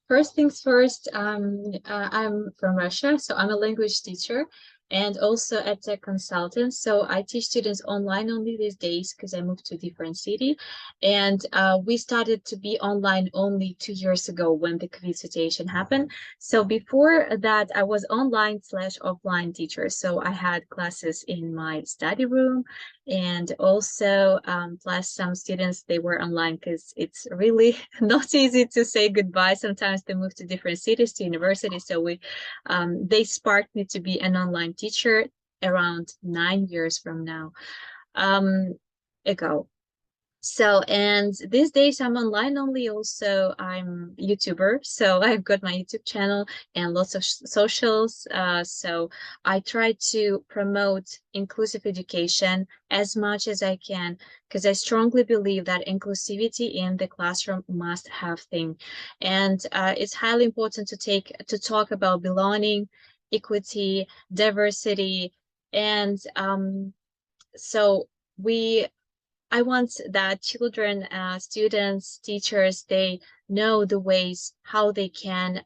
First things first, I'm from Russia, so I'm a language teacher and also a tech consultant. So I teach students online only these days because I moved to a different city. And we started to be online only 2 years ago when the COVID situation happened. So before that, I was online slash offline teacher. So I had classes in my study room, and also plus some students, they were online because it's really not easy to say goodbye. Sometimes they move to different cities, to university. So they sparked me to be an online teacher around 9 years from now ago. So, and these days I'm online only. Also, I'm YouTuber, so I've got my YouTube channel and lots of socials. So I try to promote inclusive education as much as I can, because I strongly believe that inclusivity in the classroom must have thing, and it's highly important to talk about belonging, equity, diversity, and so we I want that children, students, teachers, they know the ways how they can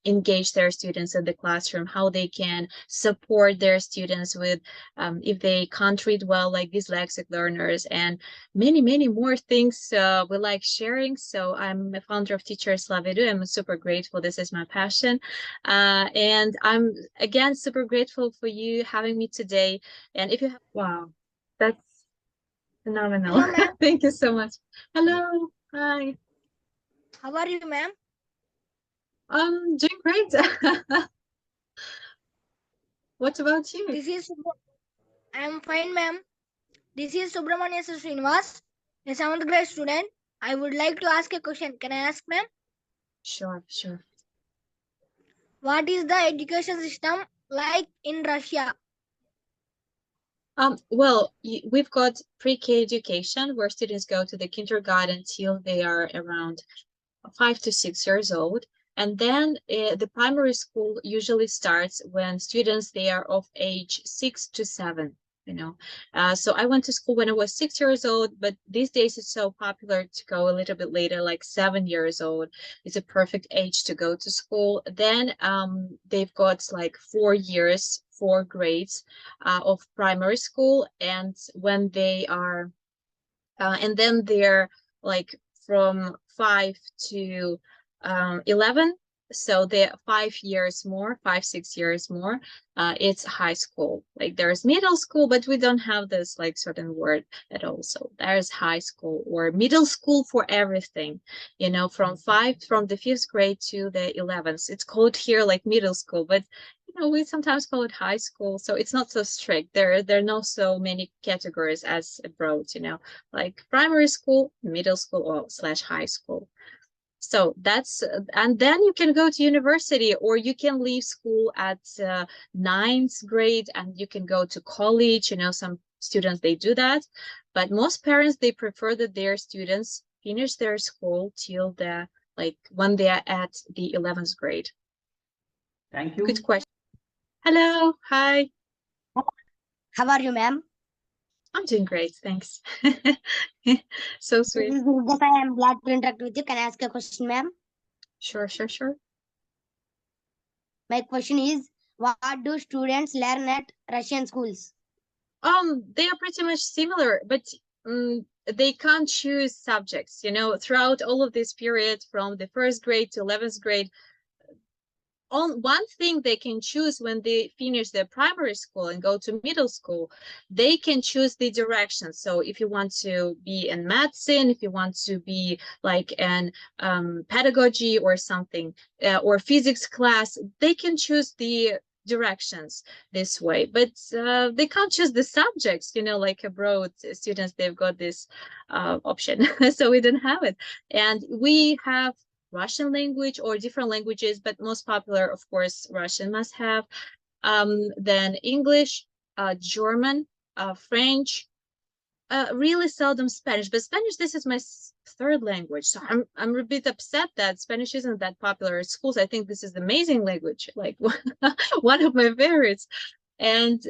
engage their students in the classroom, how they can support their students with, if they can't read well, like dyslexic learners, and many, many more things we like sharing. So I'm a founder of Teachers Love Edu. I'm super grateful. This is my passion. And I'm, again, super grateful for you having me today. And if you have, wow, that's phenomenal. Hello, ma'am. Thank you so much. Hello. Hi. How are you, ma'am? Doing great. What about you? I am fine, ma'am. This is Subramania Srinivas, a 7th grade student. I would like to ask a question. Can I ask, ma'am? Sure, sure. What is the education system like in Russia? Well, we've got pre-K education where students go to the kindergarten till they are around 5 to 6 years old. And then the primary school usually starts when students, they are of age 6 to 7. So I went to school when I was 6 years old, but these days it's so popular to go a little bit later, like 7 years old. It's a perfect age to go to school. Then they've got like 4 years, 4 grades of primary school, and when they are and then they're like from 5 to 11, so they're 5 years more, 5 6 years more. It's high school. Like there's middle school, but we don't have this like certain word at all. So there's high school or middle school for everything, from the 5th grade to the 11th. It's called here like middle school, but we sometimes call it high school, so it's not so strict. There are not so many categories as abroad, like primary school, middle school, or slash high school. So that's, and then you can go to university, or you can leave school at 9th grade and you can go to college. Some students, they do that, but most parents, they prefer that their students finish their school till when they are at the 11th grade. Thank you. Good question. Hello. Hi. How are you, ma'am? I'm doing great. Thanks. So sweet. I am glad to interact with you. Can I ask a question, ma'am? Sure, sure, sure. My question is, what do students learn at Russian schools? They are pretty much similar, but they can't choose subjects, throughout all of this period from the 1st grade to 11th grade. On one thing they can choose when they finish their primary school and go to middle school, they can choose the direction. So if you want to be in medicine, if you want to be like in pedagogy or something, or physics class, they can choose the directions this way, but they can't choose the subjects, like abroad students, they've got this option. So we don't have it, and we have Russian language or different languages, but most popular, of course, Russian must have. Then English, German, French, really seldom Spanish. But Spanish, this is my third language, so I'm a bit upset that Spanish isn't that popular at schools. I think this is an amazing language, like one of my favorites. And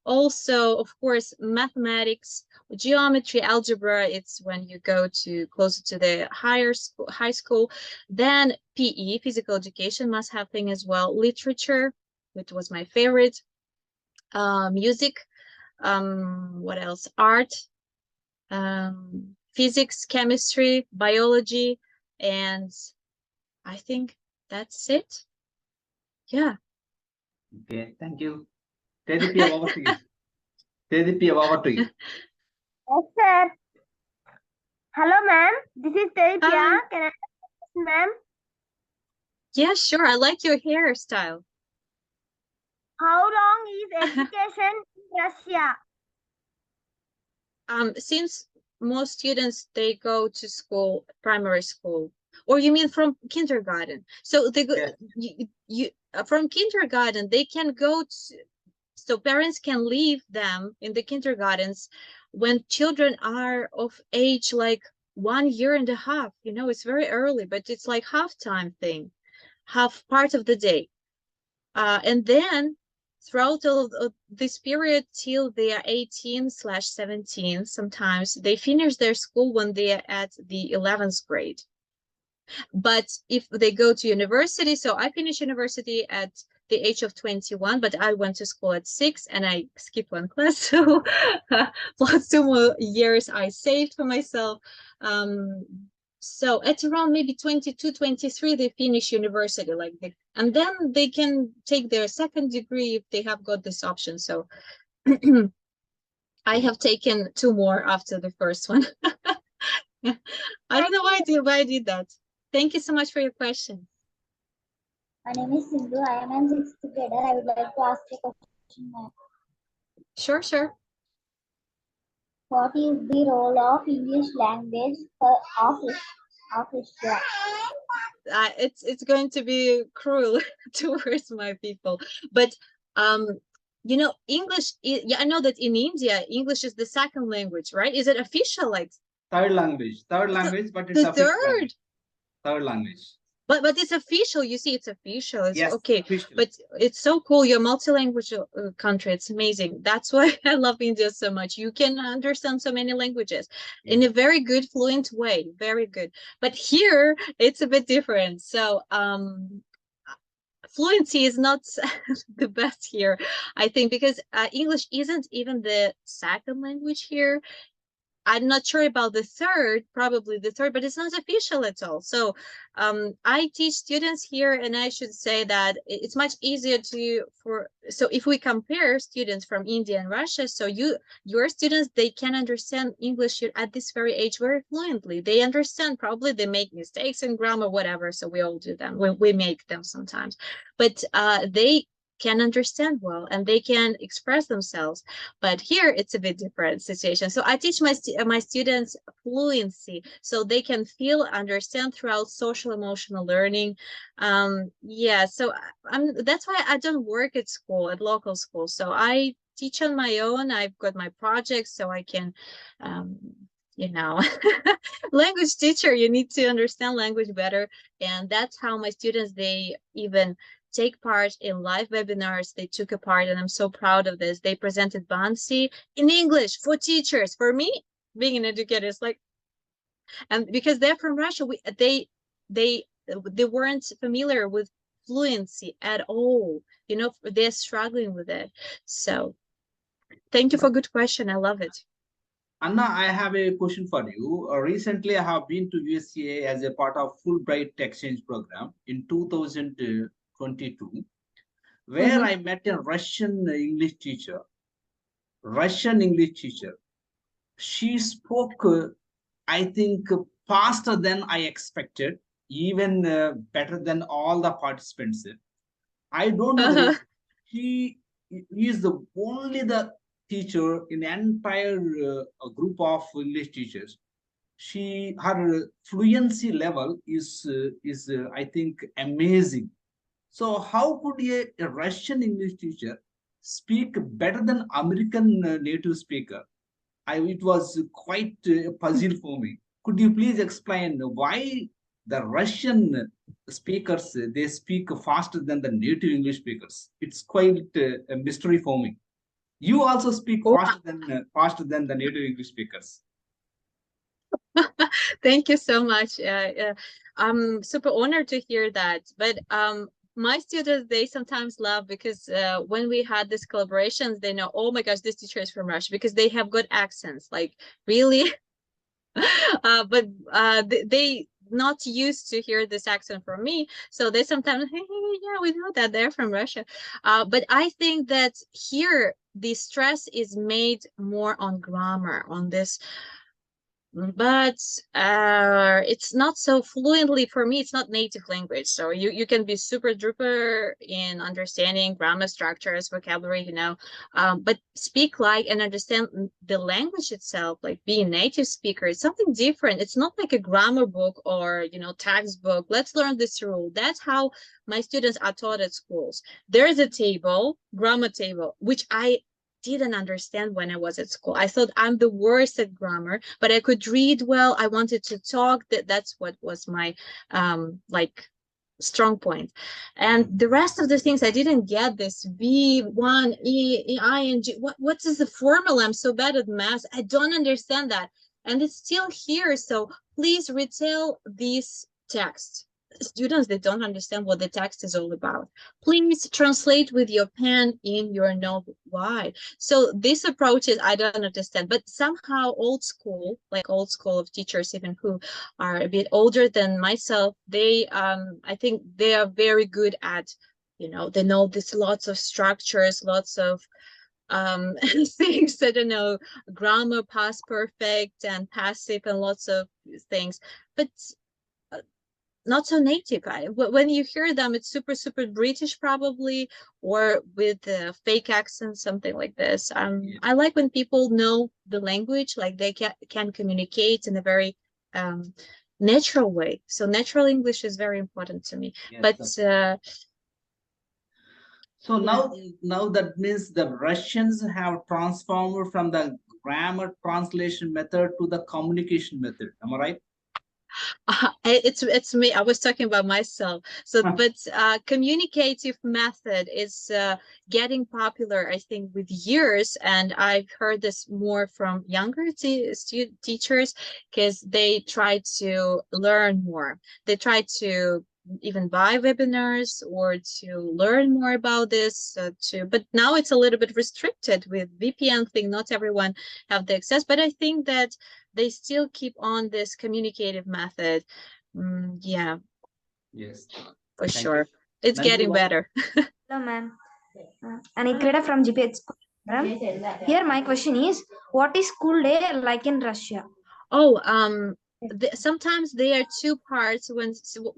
also, of course, mathematics, geometry, algebra. It's when you go to closer to the high school. Then PE, physical education, must have thing as well. Literature, which was my favorite. Music. What else? Art. Physics, chemistry, biology, and I think that's it. Yeah. Okay, thank you. Z.P.H.S, over to you. Z.P.H.S, over to you. Yes, sir. Hello, ma'am. This is Hi. Z.P.H.S. Can I ask, ma'am? Yeah, sure. I like your hairstyle. How long is education in Russia? Since most students they go to school, primary school, or you mean from kindergarten? So they go, you from kindergarten they can go to, so parents can leave them in the kindergartens when children are of age like 1 year and a half. You know, it's very early, but it's like half-time thing, half part of the day. And then throughout all of this period till they are 18/17, sometimes they finish their school when they are at the 11th grade. But if they go to university, so I finished university at the age of 21, but I went to school at 6 and I skipped one class. So plus 2 more years I saved for myself. So at around maybe 22, 23, they finish university, like and then they can take their second degree if they have got this option. So I have taken 2 more after the first one. I don't know why I did that. Thank you so much for your question. My name is Sindhu. I am in 6th grader. I would like to ask a question, ma'am. Sure, sure. What is the role of English language of Russia? It's going to be cruel towards my people, but you know, English. Yeah, I know that in India, English is the second language, right? Is it official, like Third language, but it's the official third? language. Third language. But it's official. You see, it's official. It's Yes, okay. official. But it's so cool. You're a multi-language country. It's amazing. That's why I love India so much. You can understand so many languages in a very good, fluent way. Very good. But here it's a bit different. So fluency is not the best here, I think, because English isn't even the second language here. I'm not sure about the third, probably the third, but it's not official at all. So I teach students here, and I should say that it's much easier so if we compare students from India and Russia, so your students, they can understand English at this very age very fluently. They understand, probably they make mistakes in grammar, whatever. So we all do them. We make them sometimes, but they can understand well and they can express themselves. But here it's a bit different situation. So I teach my students fluency so they can feel, understand throughout social emotional learning. Yeah, so that's why I don't work at school, at local school. So I teach on my own. I've got my projects so I can you know, language teacher, you need to understand language better. And that's how my students, they even take part in live webinars. They took a part, and I'm so proud of this. They presented Bansi in English for teachers. For me, being an educator is like, and because they're from Russia, they weren't familiar with fluency at all. You know, they're struggling with it. So thank you for a good question. I love it. Anna, I have a question for you. Recently, I have been to USA as a part of Fulbright exchange program in 2022, where I met a Russian English teacher. She spoke, I think, faster than I expected, even better than all the participants. I don't know this. He is the only the teacher in the entire group of English teachers. Her fluency level is I think amazing. So how could a Russian English teacher speak better than American native speaker? It was quite a puzzle for me. Could you please explain why the Russian speakers they speak faster than the native English speakers? It's quite a mystery for me. You also speak Oh, faster than the native English speakers. thank you so much. I'm super honored to hear that. But my students, they sometimes laugh because when we had these collaborations, they know, oh my gosh, this teacher is from Russia because they have good accents. Like really, but they not used to hear this accent from me, so they sometimes, hey, yeah, we know that they're from Russia. But I think that here the stress is made more on grammar, on this, but it's not so fluently for me. It's not native language, so you can be super duper in understanding grammar structures, vocabulary, but speak like and understand the language itself, like being native speaker, it's something different. It's not like a grammar book or textbook. Let's learn this rule. That's how my students are taught at schools. There's a table, grammar table, which I didn't understand when I was at school. I thought I'm the worst at grammar, but I could read well. I wanted to talk. That's what was my like strong point. And the rest of the things I didn't get. This V1 ing. What is the formula? I'm so bad at math. I don't understand that. And it's still here. So please retell this text. Students, they don't understand what the text is all about. Please translate with your pen in your notebook. Why? So these approaches I don't understand, but somehow old school of teachers, even who are a bit older than myself, they I think they are very good at, they know this lots of structures, lots of things, I don't know, grammar, past perfect and passive, and lots of things, but not so native. When you hear them, it's super, super British probably, or with a fake accent, something like this. I like when people know the language, like they can communicate in a very natural way. So natural English is very important to me. Yes, but so now that means the Russians have transformed from the grammar translation method to the communication method. Am I right? It's me. I was talking about myself. So, but communicative method is getting popular, I think, with years, and I've heard this more from younger teachers, because they try to learn more. They try to even buy webinars or to learn more about this. But now it's a little bit restricted with VPN thing. Not everyone have the access, but I think that they still keep on this communicative method. Yeah. Yes. For sure. It's getting better. Hello, ma'am. Anikreda from Z.P.H.S Here, my question is, what is school day like in Russia? Oh, sometimes there are two parts. When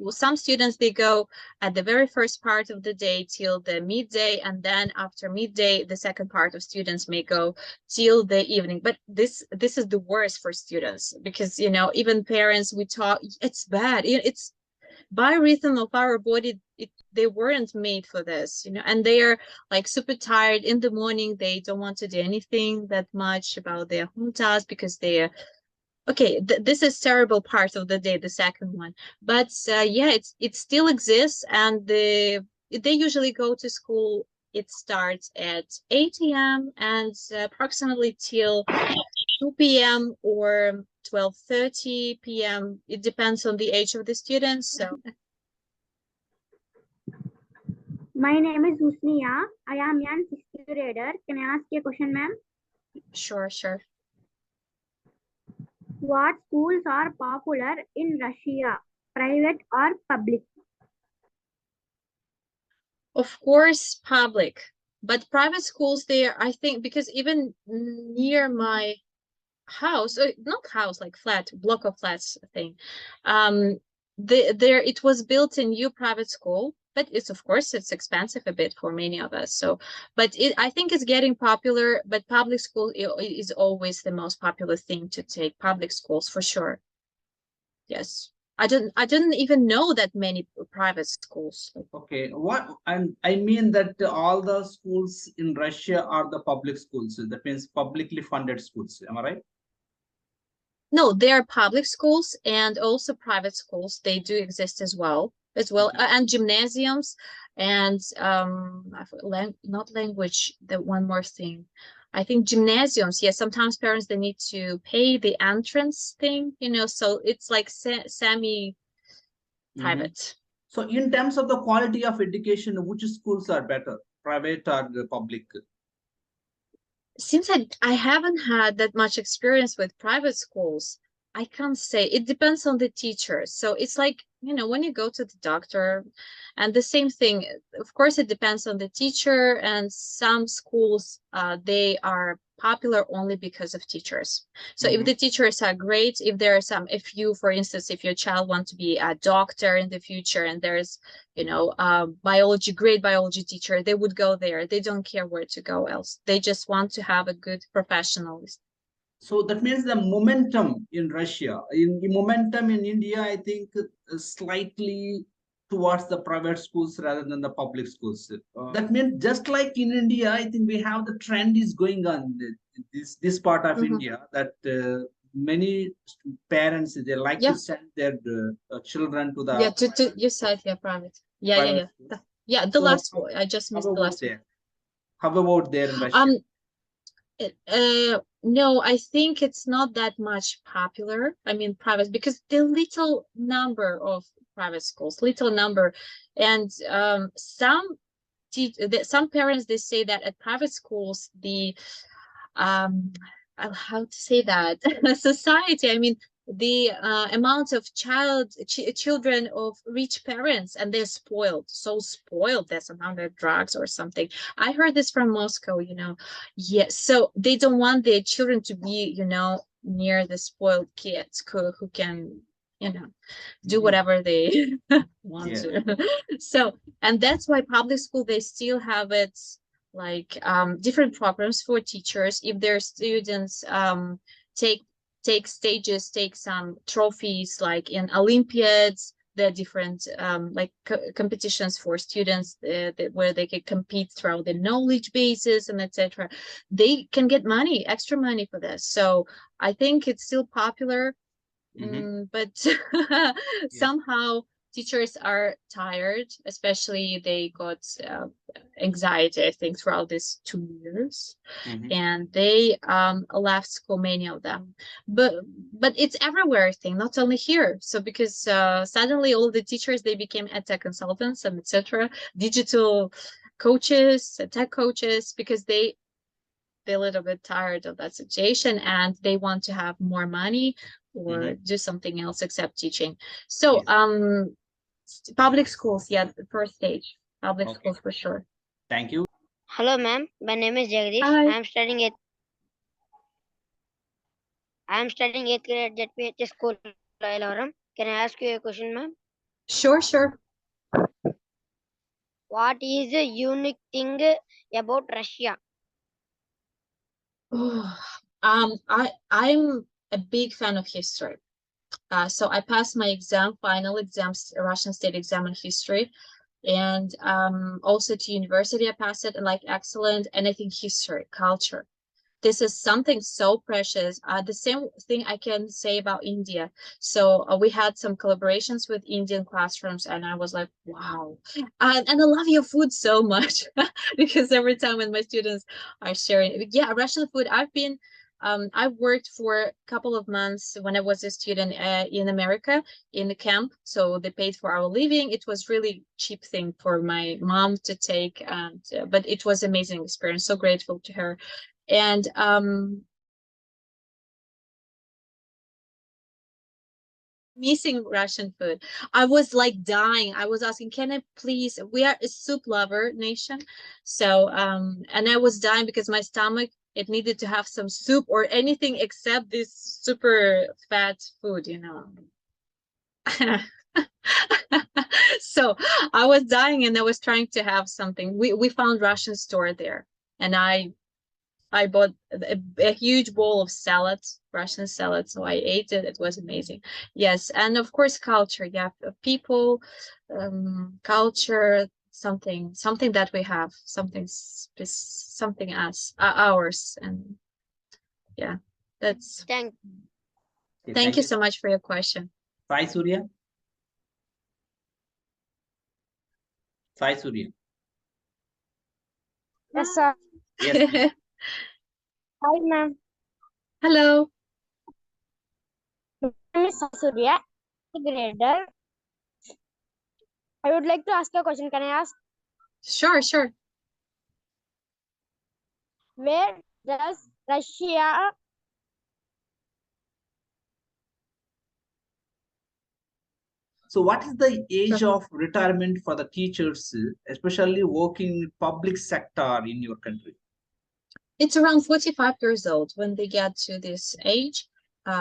some students, they go at the very first part of the day till the midday, and then after midday the second part of students may go till the evening. But this is the worst for students, because even parents, we talk, it's bad. It's by rhythm of our body, they weren't made for this, and they are like super tired in the morning. They don't want to do anything that much about their home tasks because they are okay. This is terrible part of the day, the second one. But yeah, it still exists, and they usually go to school. It starts at 8 a.m. and approximately till 2 p.m. or 12:30 p.m. It depends on the age of the students. So my name is Husniya. I am a 6th grader. Can I ask you a question, ma'am? Sure. What schools are popular in Russia, private or public? Of course, public, but private schools there, I think, because even near my house, not house, like flat, block of flats thing, there it was built a new private school, but of course it's expensive a bit for many of us. So, but I think it's getting popular. But public school is always the most popular thing to take. Public schools for sure. Yes. I didn't even know that many private schools. Okay, I mean that all the schools in Russia are the public schools. That means publicly funded schools. Am I right? No, there are public schools and also private schools. They do exist as well. as well, and gymnasiums, and not language. The one more thing, I think gymnasiums. Yes, sometimes parents, they need to pay the entrance thing, so it's like semi private. So in terms of the quality of education, which schools are better, private or the public? Since I haven't had that much experience with private schools, I can't say. It depends on the teacher. So it's like, when you go to the doctor, and the same thing, of course, it depends on the teacher. And some schools, they are popular only because of teachers. So if the teachers are great, if you, for instance, if your child wants to be a doctor in the future, and there's, great biology teacher, they would go there. They don't care where to go else. They just want to have a good professionalist. So that means the momentum in Russia, in momentum in India, I think slightly towards the private schools rather than the public schools. That means just like in India, I think we have the trend is going on this part of India, that many parents, they like to send their children to the you said private. private schools. The last one. I just missed the last one. How about there in Russia? No, I think it's not that much popular. I mean, private, because the little number of private schools, and some parents, they say that at private schools, the how to say that society, I mean, the amount of children of rich parents, and they're so spoiled, there's amount of drugs or something. I heard this from Moscow, yes. So they don't want their children to be, near the spoiled kids who can, do whatever they want to. So, and that's why public school, they still have it, like different programs for teachers. If their students take stages, take some trophies, like in Olympiads, there are different like competitions for students where they can compete throughout the knowledge bases and etc. They can get extra money for this. So I think it's still popular. But somehow teachers are tired, especially they got anxiety, I think, throughout these 2 years, and they left school, many of them. But it's everywhere, I think, not only here. So because suddenly all the teachers, they became tech consultants and etc., digital coaches, tech coaches, because they're a little bit tired of that situation, and they want to have more money or do something else except teaching. So public schools, the first stage, public schools for sure. Thank you. Hello, ma'am. My name is Jagdish. Hi. I am studying 8th grade at Z.P.H.S School, Ilavaram. Can I ask you a question, ma'am? Sure. What is the unique thing about Russia? I'm a big fan of history. So I passed my final exams, Russian state exam in history, and also to university I passed it, and like excellent. And I think history, culture, this is something so precious. The same thing I can say about India. So we had some collaborations with Indian classrooms, and I was like, wow. And I love your food so much because every time when my students are sharing, Russian food, I worked for a couple of months when I was a student in America in the camp. So they paid for our living. It was really cheap thing for my mom to take, and but it was amazing experience. So grateful to her. And missing Russian food. I was like dying. I was asking, can I please, we are a soup lover nation. So and I was dying because my stomach, it needed to have some soup or anything except this super fat food, So I was dying, and I was trying to have something. We found Russian store there, and I bought a huge bowl of salad, Russian salad. So I ate it. It was amazing. Yes. And of course, culture. People, culture, something that we have, something ours. And that's. Thank you so much for your question. Sai Surya. Sai Surya. Yes, sir. Yes, please. Hi, ma'am. Hello. My name is Surya, grader. I would like to ask a question. Can I ask? Sure, sure. Where does Russia So what is the age of retirement for the teachers, especially working in public sector in your country? It's around 45 years old when they get to this age.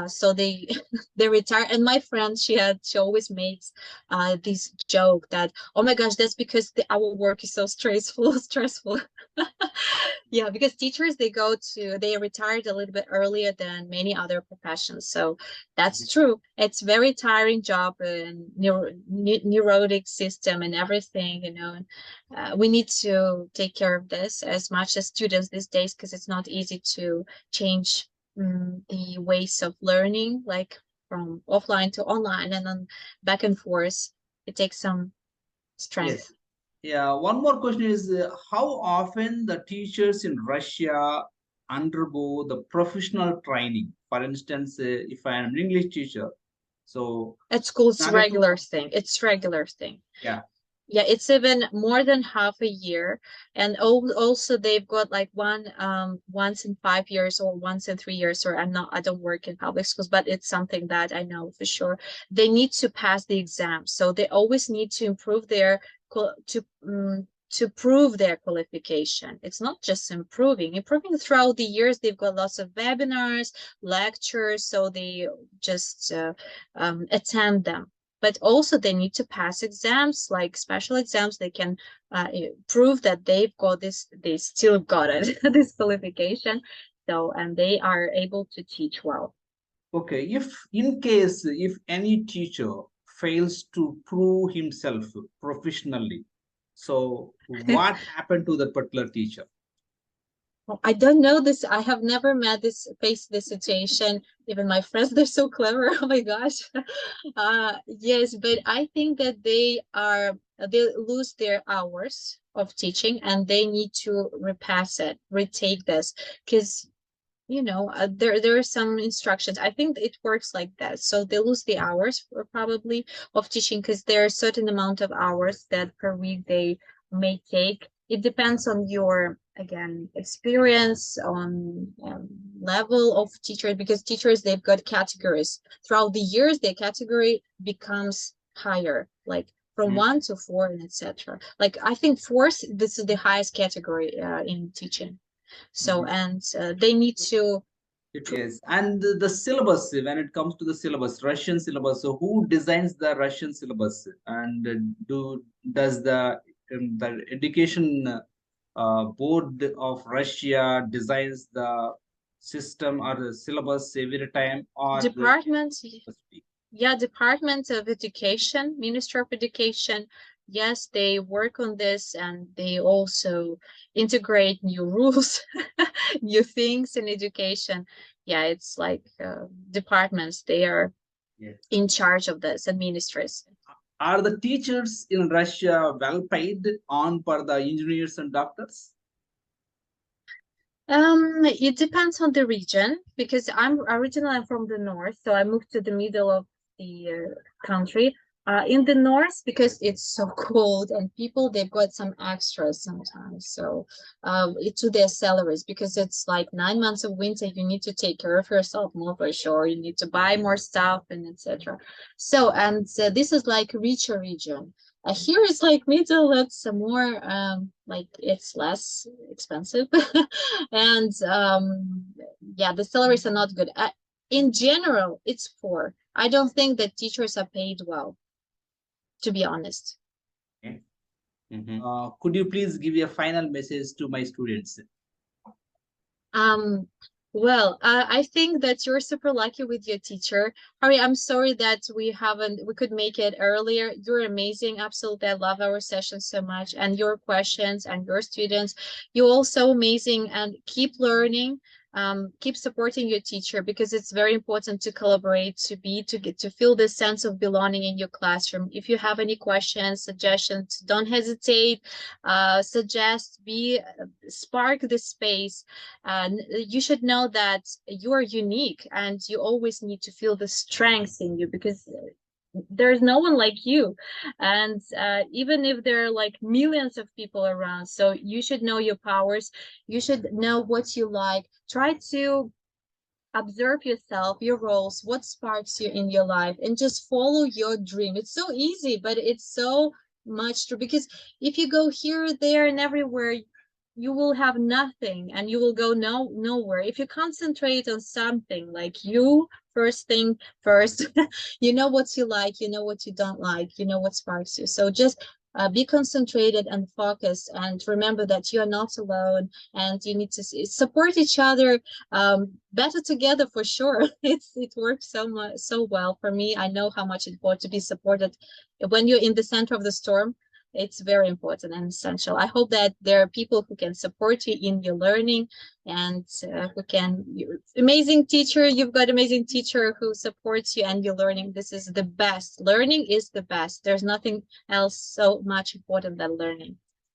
So they they retire. And my friend, she always makes this joke that, oh my gosh, that's because our work is so stressful, stressful. Yeah, because teachers they retired a little bit earlier than many other professions. So that's true. It's very tiring job and neurotic system and everything, you know. We need to take care of this as much as students these days, because it's not easy to change the ways of learning, like from offline to online and then back and forth. It takes some strength. Yes. Yeah, one more question is how often the teachers in Russia undergo the professional training? For instance, if I am an English teacher, so At school, it's in order to- regular thing. It's regular thing. yeah, Yeah, it's even more than half a year. And also they've got like once in 5 years or once in 3 years, or I don't work in public schools, but it's something that I know for sure. They need to pass the exam. So they always need to improve their to prove their qualification. It's not just improving throughout the years. They've got lots of webinars, lectures, so they just attend them. But also they need to pass exams, like special exams. They can prove that they've got this, they still got it, this qualification. So, and they are able to teach well. okay. If in case if any teacher fails to prove himself professionally, so what happened to the particular teacher? I don't know this. I have never faced this situation. Even my friends, they're so clever. Oh my gosh. Yes, but I think that they lose their hours of teaching and they need to retake this, because there are some instructions. I think it works like that. So they lose the hours probably of teaching, because there are a certain amount of hours that per week they may take. It depends on your, again, experience, on level of teacher, because teachers, they've got categories throughout the years. Their category becomes higher, like from 1 to 4 and etc. Like I think fourth, this is the highest category in teaching. So and they need to Yes, and the syllabus, when it comes to the syllabus, Russian syllabus, so who designs the Russian syllabus, and does the education board of Russia designs the system or the syllabus every time, or department of education, Ministry of Education, yes, they work on this, and they also integrate new rules, new things in education. Yeah, it's like departments, they are in charge of this, and ministries. Are the teachers in Russia well paid on per the engineers and doctors? It depends on the region, because I'm originally from the north, so I moved to the middle of the country. In the north, because it's so cold, and people, they've got some extras sometimes, so to their salaries, because it's like 9 months of winter. You need to take care of yourself more for sure. You need to buy more stuff and etc. So, and this is like richer region. Here is like middle, it's more like it's less expensive. And yeah, the salaries are not good. In general, it's poor. I don't think that teachers are paid well, to be honest. Okay. Could you please give a final message to my students? Well, I think that you're super lucky with your teacher. Harry, I'm sorry that we could make it earlier. You're amazing. Absolutely. I love our session so much, and your questions and your students. You're also amazing, and keep learning. keep supporting your teacher, because it's very important to collaborate, to get to feel this sense of belonging in your classroom. If you have any questions, suggestions, don't hesitate. Suggest, spark the space. You should know that you are unique, and you always need to feel the strength in you, because there's no one like you. And even if there are like millions of people around, so you should know your powers. You should know what you like. Try to observe yourself, your roles, what sparks you in your life, and just follow your dream. It's so easy, but it's so much true, because if you go here, there, and everywhere, you will have nothing, and you will go nowhere. If you concentrate on something, like you first thing first, you know what you like, you know what you don't like, you know what sparks you. So just be concentrated and focused, and remember that you are not alone, and you need to support each other. Better together for sure. It works so well for me. I know how much it's important to be supported when you're in the center of the storm. It's very important and essential. I hope that there are people who can support you in your learning, and who can, amazing teacher, you've got amazing teacher who supports you and your learning. This is the best. Learning is the best. There's nothing else so much important than learning.